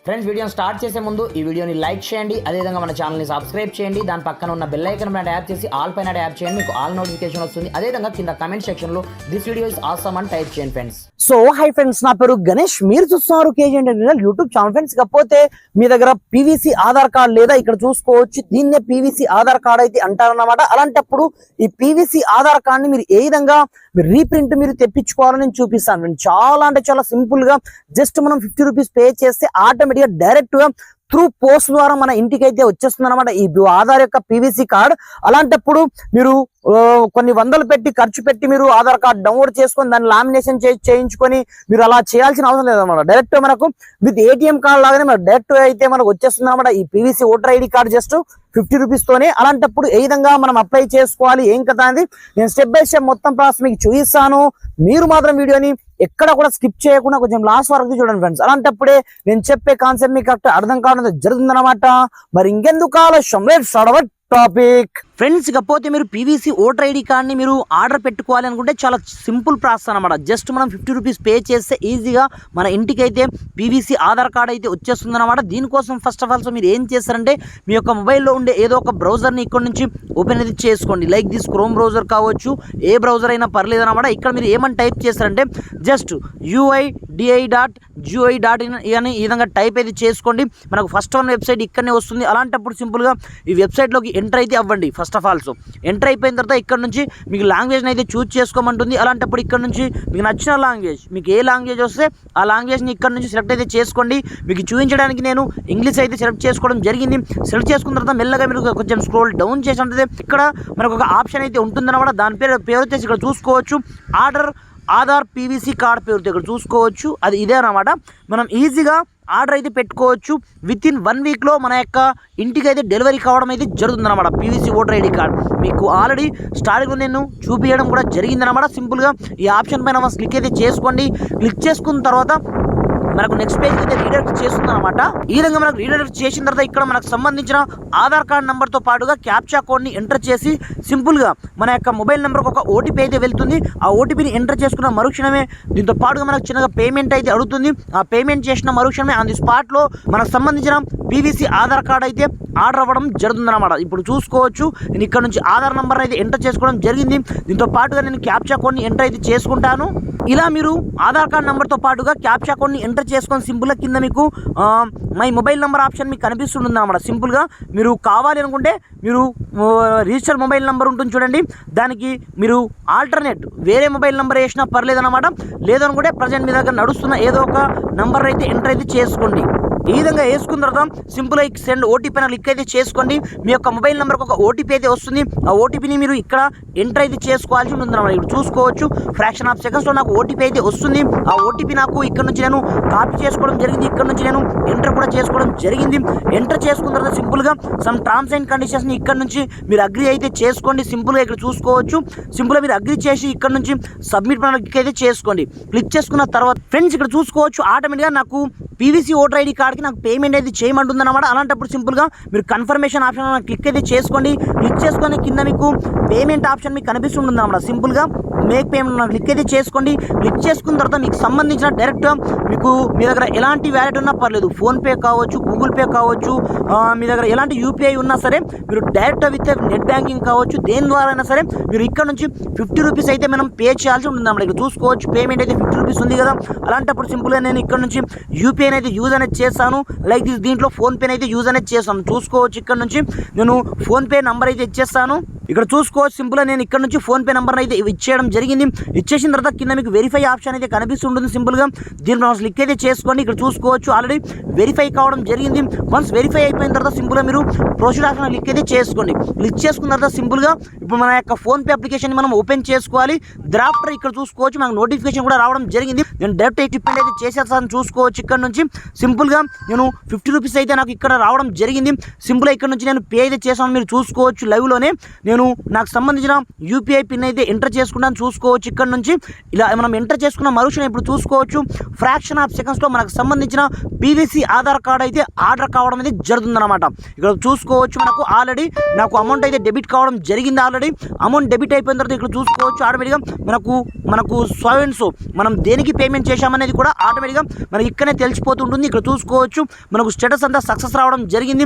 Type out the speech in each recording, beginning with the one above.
Friends వీడియోని start చేసే ముందు ఈ వీడియోని లైక్ చేయండి, అదేవిధంగా మన ఛానల్ని సబ్స్క్రైబ్ చేయండి. దాని పక్కన ఉన్న బెల్ ఐకాన్ పైన ట్యాప్ చేసి ఆల్ పైన ట్యాప్ చేయండి, మీకు ఆల్ నోటిఫికేషన్ వస్తుంది. అదేవిధంగా కింద కమెంట్ సెక్షన్లో దిస్ వీడియో ఇస్ ఆసమ్ అని టైప్ చేయండి ఫ్రెండ్స్. సో హై ఫ్రెండ్స్, నా పేరు గణేష్, మీరు చూస్తున్నారు KG entertainer YouTube channel. Friends కాకపోతే మీ దగ్గర పీవీసీ ఆధార్ కార్డ్ లేదా ఇక్కడ చూసుకోవచ్చు, దీన్నే పీవీసీ ఆధార్ కార్డ్ అయితే అంటారన్నమాట. అలాంటప్పుడు ఈ పీవీసీ ఆధార్ కార్డ్ ని మీరు ఏ విధంగా రీప్రింట్ మీరు తెప్పించుకోవాలని నేను చూపిస్తాను ఫ్రెండ్స్. చాలా అంటే చాలా సింపుల్ గా జస్ట్ మనం 50 రూపీస్ పే చేస్తే ఆటోమేటిక్ గా డైరెక్ట్ గా త్రూ పోస్ట్ ద్వారా మన ఇంటికి అయితే వచ్చేస్తుంది అనమాట ఈ ఆధార్ యొక్క పీవీసీ కార్డ్. అలాంటప్పుడు మీరు కొన్ని వందలు పెట్టి ఖర్చు పెట్టి మీరు ఆధార్ కార్డ్ డౌన్లోడ్ చేసుకొని దాన్ని లామినేషన్ చేయించుకొని మీరు అలా చేయాల్సిన అవసరం లేదన్నమాట. డైరెక్ట్ మనకు విత్ ఏటీఎం కార్డ్ లాగానే మనకు డైరెక్ట్ అయితే మనకు వచ్చేస్తుంది అనమాట ఈ PVC voter ID card just 50 rupees తోనే. అలాంటప్పుడు ఏ విధంగా మనం అప్లై చేసుకోవాలి ఏం కదా అని నేను స్టెప్ బై స్టెప్ మొత్తం ప్రాసెస్ మీకు చూపిస్తాను. మీరు మాత్రం వీడియోని ఎక్కడ కూడా స్కిప్ చేయకుండా కొంచెం లాస్ట్ వరకు చూడండి ఫ్రెండ్స్. అలాంటప్పుడే నేను చెప్పే కాన్సెప్ట్ మీకు కరెక్ట్ అర్థం కావడం జరుగుతుందన్నమాట. మరి ఇంకెందుకు ఆలస్యం, let's start our topic. Friends కాకపోతే మీరు పీవీసీ ఓటర్ ఐడి కార్డ్ని మీరు ఆర్డర్ పెట్టుకోవాలి అనుకుంటే చాలా సింపుల్ ప్రాసెస్ అనమాట. జస్ట్ మనం 50 రూపీస్ పే చేస్తే ఈజీగా మన ఇంటికి అయితే పీవీసీ ఆధార్ కార్డ్ అయితే వచ్చేస్తుంది అనమాట. దీనికోసం ఫస్ట్ ఆఫ్ ఆల్ మీరు ఏం చేస్తారంటే మీ యొక్క మొబైల్లో ఉండే ఏదో ఒక బ్రౌజర్ని ఇక్కడ నుంచి ఓపెన్ అయితే చేసుకోండి. లైక్ దిస్ క్రోమ్ బ్రౌజర్ కావచ్చు, ఏ బ్రౌజర్ అయినా పర్లేదు అనమాట. ఇక్కడ మీరు ఏమని టైప్ చేస్తారంటే జస్ట్ uidi.goi.in అని ఈ విధంగా టైప్ అయితే చేసుకోండి. మనకు ఫస్ట్ వన్ వెబ్సైట్ ఇక్కడనే వస్తుంది. అలాంటప్పుడు సింపుల్గా ఈ వెబ్సైట్లోకి ఎంటర్ అయితే అవ్వండి. ఫస్ట్ ఆఫ్ ఆల్ ఎంటర్ అయిపోయిన తర్వాత ఇక్కడ నుంచి మీకు లాంగ్వేజ్ని అయితే చూజ్ చేసుకోమంటుంది. అలాంటప్పుడు ఇక్కడ నుంచి మీకు నచ్చిన లాంగ్వేజ్, మీకు ఏ లాంగ్వేజ్ వస్తే ఆ లాంగ్వేజ్ని ఇక్కడ నుంచి సెలెక్ట్ అయితే చేసుకోండి. మీకు చూపించడానికి నేను ఇంగ్లీష్ అయితే సెలెక్ట్ చేసుకోవడం జరిగింది. సెలెక్ట్ చేసుకున్న తర్వాత మెల్లగా మీరు కొంచెం స్క్రోల్ డౌన్ చేసినట్లయితే ఇక్కడ మనకు ఒక ఆప్షన్ అయితే ఉంటుందన్నమాట. దాని పేరు వచ్చేసి ఇక్కడ చూసుకోవచ్చు ఆధార్ పీవీసీ కార్డ్ పేరుతో ఇక్కడ చూసుకోవచ్చు. అది ఇదే అన్నమాట. మనం ఈజీగా ఆర్డర్ అయితే పెట్టుకోవచ్చు. విత్ ఇన్ 1 వీక్లో మన యొక్క ఇంటికి అయితే డెలివరీ కావడం అయితే జరుగుతుందన్నమాట పీవీసీ ఓటర్ ఐడి కార్డ్. మీకు ఆల్రెడీ స్టార్టింగ్లో నేను చూపించడం కూడా జరిగిందన్నమాట. సింపుల్గా ఈ ఆప్షన్ పైన క్లిక్ అయితే చేసుకోండి. క్లిక్ చేసుకున్న తర్వాత మనకు నెక్స్ట్ పేజ్ అయితే రీడైరెక్ట్ చేస్తుంది అనమాట. ఈ విధంగా మనకు రీడైరెక్ట్ చేసిన తర్వాత ఇక్కడ మనకు సంబంధించిన ఆధార్ కార్డ్ నెంబర్తో పాటుగా క్యాప్చా కోడ్ని ఎంటర్ చేసి సింపుల్గా మన యొక్క మొబైల్ నెంబర్కి ఒక ఓటీపీ అయితే వెళ్తుంది. ఆ ఓటీపీని ఎంటర్ చేసుకున్న మరుక్షణమే దీంతో పాటుగా మనకు చిన్నగా పేమెంట్ అయితే అడుగుతుంది. ఆ పేమెంట్ చేసిన మరుక్షణమే ఆన్ ది స్పాట్లో మనకు సంబంధించిన పీవీసీ ఆధార్ కార్డ్ అయితే ఆర్డర్ అవ్వడం జరుగుతుందన్నమాట. ఇప్పుడు చూసుకోవచ్చు నేను ఇక్కడ నుంచి ఆధార్ నెంబర్ అయితే ఎంటర్ చేసుకోవడం జరిగింది. దీంతో పాటుగా నేను క్యాప్చా కోడ్ని ఎంటర్ అయితే చేసుకుంటాను. ఇలా మీరు ఆధార్ కార్డ్ నెంబర్తో పాటుగా క్యాప్చా కోడ్ని ఎంటర్ చేసుకొని సింపుల్గా కింద మీకు మై మొబైల్ నెంబర్ ఆప్షన్ మీకు కనిపిస్తుంది అన్నమాట. సింపుల్గా మీరు కావాలి అనుకుంటే మీరు రిజిస్టర్ మొబైల్ నెంబర్ ఉంటుంది చూడండి, దానికి మీరు ఆల్టర్నేట్ వేరే మొబైల్ నెంబర్ వేసినా పర్లేదు అనమాట. లేదనుకుంటే ప్రజెంట్ మీ దగ్గర నడుస్తున్న ఏదో ఒక నెంబర్ అయితే ఎంటర్ అయితే చేసుకోండి. ఈ విధంగా వేసుకున్న తర్వాత సింపుల్గా సెండ్ ఓటీపీ అని క్లిక్ అయితే చేసుకోండి. మీ యొక్క మొబైల్ నెంబర్కి ఒక ఓటీపీ అయితే వస్తుంది. ఆ ఓటీపీని మీరు ఇక్కడ ఎంటర్ అయితే చేసుకోవాల్సి ఉంటుంది అన్నమాట. ఇప్పుడు చూసుకోవచ్చు ఫ్రాక్షన్ ఆఫ్ సెకండ్స్లో నాకు ఓటీపీ అయితే వస్తుంది. ఆ ఓటీపీ నాకు ఇక్కడ నుంచి నేను కాపీ చేసుకోవడం జరిగింది. ఇక్కడ నుంచి నేను ఎంటర్ కూడా చేసుకోవడం జరిగింది. ఎంటర్ చేసుకున్న తర్వాత సింపుల్గా సమ్ టర్మ్స్ అండ్ కండిషన్స్ని ఇక్కడ నుంచి మీరు అగ్రీ అయితే చేసుకోండి. సింపుల్గా ఇక్కడ చూసుకోవచ్చు. సింపుల్గా మీరు అగ్రీ చేసి ఇక్కడ నుంచి సబ్మిట్ పైన క్లిక్ అయితే చేసుకోండి. క్లిక్ చేసుకున్న తర్వాత ఫ్రెండ్స్ ఇక్కడ చూసుకోవచ్చు ఆటోమేటిక్గా నాకు పీవీసీ ఓటర్ ఐడి కార్డ్కి నాకు పేమెంట్ అయితే చేయమంటుంది అనమాట. అలాంటప్పుడు సింపుల్గా మీరు కన్ఫర్మేషన్ ఆప్షన్ క్లిక్ అయితే చేసుకోండి. క్లిక్ చేసుకొని కింద మీకు పేమెంట్ ఆప్షన్ మీకు కనిపిస్తుంది అన్నమాట. సింపుల్గా మేక్ పేమెంట్ క్లిక్ అయితే చేసుకోండి. క్లిక్ చేసుకున్న తర్వాత మీకు సంబంధించిన డైరెక్ట్గా మీకు మీ దగ్గర ఎలాంటి వ్యాలెట్ ఉన్నా పర్లేదు, ఫోన్పే కావచ్చు, గూగుల్ పే కావచ్చు, మీ దగ్గర ఎలాంటి యూపీఐ ఉన్నా సరే మీరు డైరెక్ట్ విత్ నెట్ బ్యాంకింగ్ కావచ్చు, దేని ద్వారా అయినా సరే మీరు ఇక్కడ నుంచి 50 రూపీస్ అయితే మనం పే చేయాల్సి ఉంటుంది అన్నమాట. ఇక్కడ చూసుకోవచ్చు పేమెంట్ అయితే 50 రూపీస్ ఉంది కదా. అలాంటప్పుడు సింపుల్గా నేను ఇక్కడ నుంచి యూపీఐ అయితే యూజ్ అనేది చేస్తాను. లైక్ దీంట్లో ఫోన్పే అయితే యూజ్ అనేది చేస్తాను. చూసుకోవచ్చు ఇక్కడ నుంచి నేను ఫోన్పే నెంబర్ అయితే ఇచ్చేస్తాను. ఇక్కడ చూసుకోవచ్చు సింపుల్గా నేను ఇక్కడ నుంచి ఫోన్పే నెంబర్ అయితే ఇచ్చేయడం జరిగింది. ఇచ్చేసిన తర్వాత కింద మీకు వెరిఫై ఆప్షన్ అయితే కనిపిస్తుంటుంది. సింపుల్గా దీన్ని క్లిక్ అయితే చేసుకోండి. ఇక్కడ చూసుకోవచ్చు ఆల్రెడీ వెరిఫై కావడం జరిగింది. వన్స్ వెరిఫై అయిపోయిన తర్వాత సింపుల్గా మీరు ప్రొసీడ్ ఆప్షన్ క్లిక్ అయితే చేసుకోండి. క్లిక్ చేసుకున్న తర్వాత సింపుల్గా ఇప్పుడు మన యొక్క ఫోన్పే అప్లికేషన్ మనం ఓపెన్ చేసుకోవాలి. డ్రాఫ్టర్ ఇక్కడ చూసుకోవచ్చు మనకు నోటిఫికేషన్ కూడా రావడం జరిగింది. నేను డైరెక్ట్ టిప్మెంట్ అయితే చేసేస్తాను. చూసుకోవచ్చు ఇక్కడ నుంచి సింపుల్గా నేను 50 రూపీస్ అయితే నాకు ఇక్కడ రావడం జరిగింది. సింపుల్గా ఇక్కడ నుంచి నేను పే అయితే చేసాను. మీరు చూసుకోవచ్చు లైవ్లోనే నేను నాకు సంబంధించిన యూపీఐ పిన్ అయితే ఎంటర్ చేసుకున్నాను. చూసుకోవచ్చు ఇక్కడ నుంచి ఇలా మనం ఎంటర్ చేసుకున్న మరుక్షణం ఇప్పుడు చూసుకోవచ్చు ఫ్రాక్షన్ ఆఫ్ సెకండ్స్లో మనకు సంబంధించిన పీవీసీ ఆధార్ కార్డ్ అయితే ఆర్డర్ కావడం అనేది జరుగుతుందన్నమాట. ఇక్కడ చూసుకోవచ్చు మనకు ఆల్రెడీ నాకు అమౌంట్ అయితే డెబిట్ కావడం జరిగింది. ఆల్రెడీ అమౌంట్ డెబిట్ అయిపోయిన తర్వాత ఇక్కడ చూసుకోవచ్చు ఆటోమేటిక్గా మనకు మనకు సో మనం దేనికి పేమెంట్ చేశామనేది కూడా ఆటోమేటిక్గా మనకి ఇక్కడనే తెలిసిపోతుంటుంది. ఇక్కడ చూసుకోవచ్చు మనకు స్టేటస్ అంతా సక్సెస్ రావడం జరిగింది.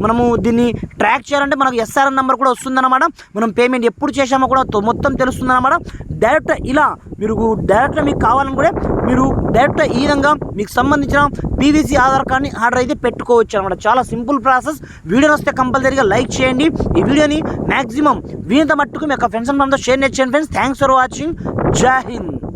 మనము దీన్ని ట్రాక్ చేయాలంటే మనకు SRN నెంబర్ కూడా వస్తుందన్నమాట. మనం పేమెంట్ ఎప్పుడు చేశామో కూడా మొత్తం తెలుస్తుందన్నమాట. డైరెక్ట్ ఇలా మీరు డైరెక్ట్గా మీకు కావాలని కూడా మీరు డైరెక్ట్ ఈ విధంగా మీకు సంబంధించిన PVC ఆధార్ కార్డ్ని ఆర్డర్ అయితే పెట్టుకోవచ్చు అనమాట. చాలా సింపుల్ ప్రాసెస్. వీడియో వస్తే కంపల్సరీగా లైక్ చేయండి. ఈ వీడియోని మ్యాక్సిమం వీంత మట్టుకు మీ యొక్క ఫ్రెండ్స్ అంతా షేర్ చేయండి ఫ్రెండ్స్. Thanks for watching. జై హింద్.